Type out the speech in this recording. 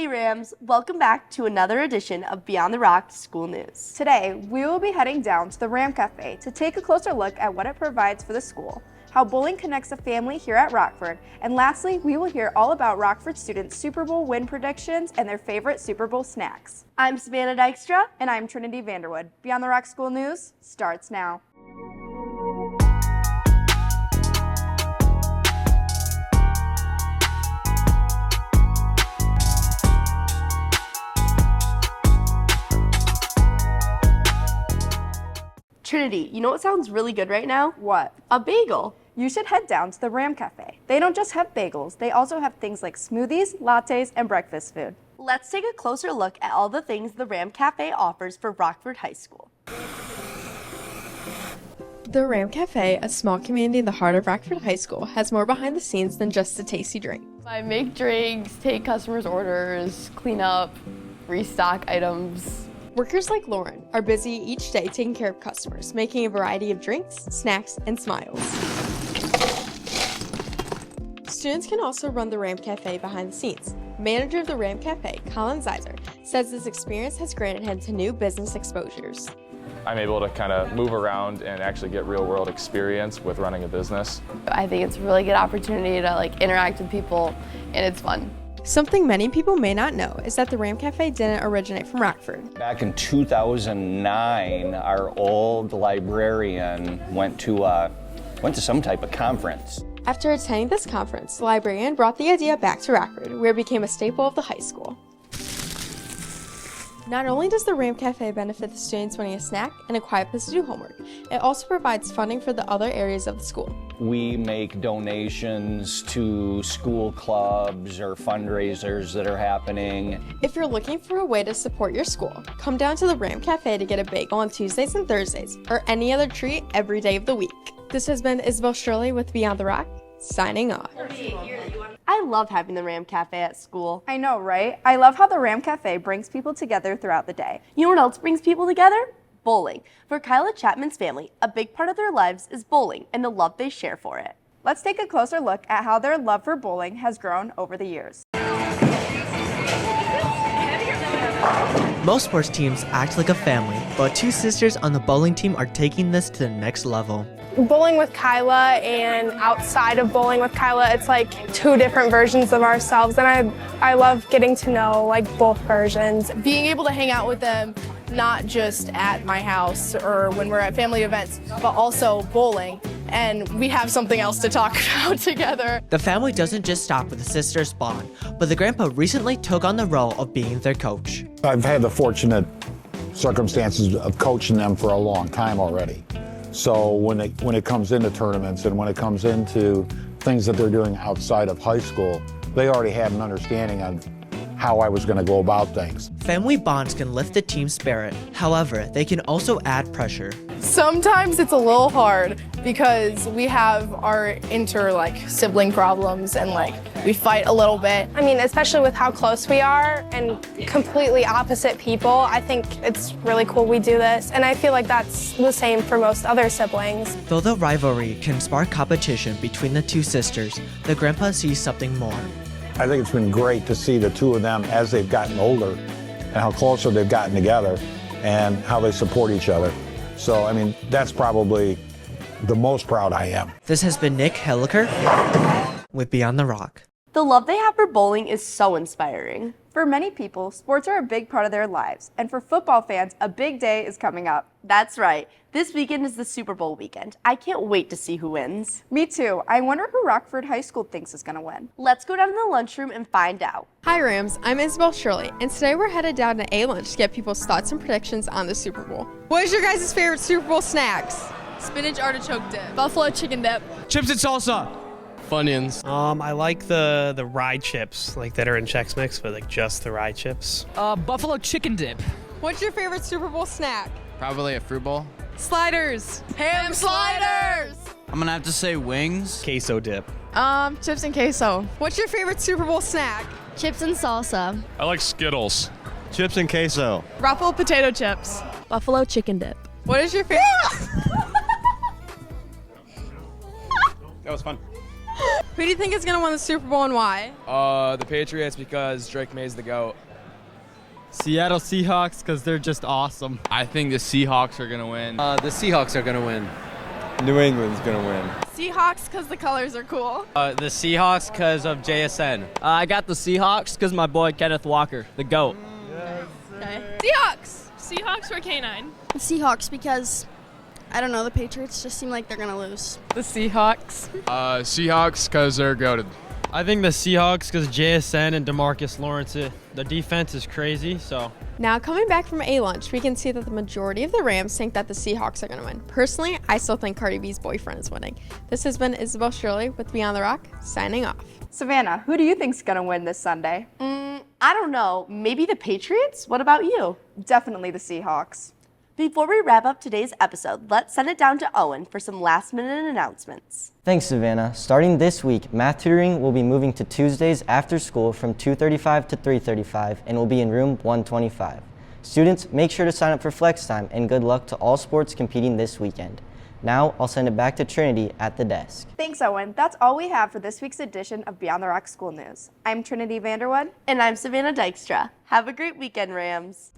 Hey Rams, welcome back to another edition of Beyond the Rock School News. Today, we will be heading down to the Ram Cafe to take a closer look at what it provides for the school, how bowling connects a family here at Rockford, and lastly, we will hear all about Rockford students' Super Bowl win predictions and their favorite Super Bowl snacks. I'm Savannah Dykstra. And I'm Trinity Vanderwood. Beyond the Rock School News starts now. Trinity, you know what sounds really good right now? What? A bagel. You should head down to the Ram Cafe. They don't just have bagels, they also have things like smoothies, lattes, and breakfast food. Let's take a closer look at all the things the Ram Cafe offers for Rockford High School. The Ram Cafe, a small community in the heart of Rockford High School, has more behind the scenes than just a tasty drink. I make drinks, take customers' orders, clean up, restock items. Workers like Lauren are busy each day taking care of customers, making a variety of drinks, snacks, and smiles. Students can also run the Ram Cafe behind the scenes. Manager of the Ram Cafe, Colin Zeiser, says this experience has granted him to new business exposures. I'm able to kind of move around and actually get real-world experience with running a business. I think it's a really good opportunity to interact with people, and it's fun. Something many people may not know is that the Ram Cafe didn't originate from Rockford. Back in 2009, our old librarian went to some type of conference. After attending this conference, the librarian brought the idea back to Rockford, where it became a staple of the high school. Not only does the Ram Cafe benefit the students wanting a snack and a quiet place to do homework, it also provides funding for the other areas of the school. We make donations to school clubs or fundraisers that are happening. If you're looking for a way to support your school, come down to the Ram Cafe to get a bagel on Tuesdays and Thursdays, or any other treat every day of the week. This has been Isabel Shirley with Beyond the Rock, signing off. I love having the Ram Cafe at school. I know, right? I love how the Ram Cafe brings people together throughout the day. You know what else brings people together? Bowling. For Kyla Chapman's family, a big part of their lives is bowling and the love they share for it. Let's take a closer look at how their love for bowling has grown over the years. Most sports teams act like a family, but two sisters on the bowling team are taking this to the next level. Bowling with Kyla and outside of bowling with Kyla, it's like two different versions of ourselves, and I love getting to know both versions. Being able to hang out with them, not just at my house or when we're at family events, but also bowling, and we have something else to talk about together. The family doesn't just stop with the sisters' bond, but the grandpa recently took on the role of being their coach. I've had the fortunate circumstances of coaching them for a long time already. So when it comes into tournaments and when it comes into things that they're doing outside of high school, they already had an understanding of how I was going to go about things. Family bonds can lift the team spirit. However, they can also add pressure. Sometimes it's a little hard because we have our sibling problems and we fight a little bit. I mean, especially with how close we are and completely opposite people, I think it's really cool we do this, and I feel like that's the same for most other siblings. Though the rivalry can spark competition between the two sisters, the grandpa sees something more. I think it's been great to see the two of them as they've gotten older and how closer they've gotten together and how they support each other. So, I mean, that's probably the most proud I am. This has been Nick Helliker with Beyond the Rock. The love they have for bowling is so inspiring. For many people, sports are a big part of their lives, and for football fans, a big day is coming up. That's right. This weekend is the Super Bowl weekend. I can't wait to see who wins. Me too. I wonder who Rockford High School thinks is going to win. Let's go down to the lunchroom and find out. Hi Rams, I'm Isabel Shirley, and today we're headed down to A-Lunch to get people's thoughts and predictions on the Super Bowl. What is your guys' favorite Super Bowl snacks? Spinach artichoke dip, buffalo chicken dip, chips and salsa, Funyuns. I like the rye chips, that are in Chex Mix, but just the rye chips. Buffalo chicken dip. What's your favorite Super Bowl snack? Probably a fruit bowl. Sliders. Ham sliders. I'm gonna have to say wings. Queso dip. Chips and queso. What's your favorite Super Bowl snack? Chips and salsa. I like Skittles. Chips and queso. Ruffled potato chips. Buffalo chicken dip. What is your favorite? That was fun. Who do you think is going to win the Super Bowl and why? The Patriots because Drake May's the GOAT. Seattle Seahawks because they're just awesome. I think the Seahawks are going to win. The Seahawks are going to win. New England's going to win. Seahawks because the colors are cool. The Seahawks because of JSN. I got the Seahawks because my boy Kenneth Walker, the GOAT. Okay. Seahawks. Seahawks for K9. The Seahawks because, I don't know, the Patriots just seem like they're going to lose. The Seahawks. Seahawks because they're GOATed. I think the Seahawks because JSN and DeMarcus Lawrence, the defense is crazy, so. Now, coming back from a lunch, we can see that the majority of the Rams think that the Seahawks are going to win. Personally, I still think Cardi B's boyfriend is winning. This has been Isabel Shirley with Beyond the Rock, signing off. Savannah, who do you think's going to win this Sunday? I don't know. Maybe the Patriots? What about you? Definitely the Seahawks. Before we wrap up today's episode, let's send it down to Owen for some last-minute announcements. Thanks, Savannah. Starting this week, math tutoring will be moving to Tuesdays after school from 2:35 to 3:35 and will be in room 125. Students, make sure to sign up for Flex Time and good luck to all sports competing this weekend. Now, I'll send it back to Trinity at the desk. Thanks, Owen. That's all we have for this week's edition of Beyond the Rock School News. I'm Trinity Vanderwood. And I'm Savannah Dykstra. Have a great weekend, Rams.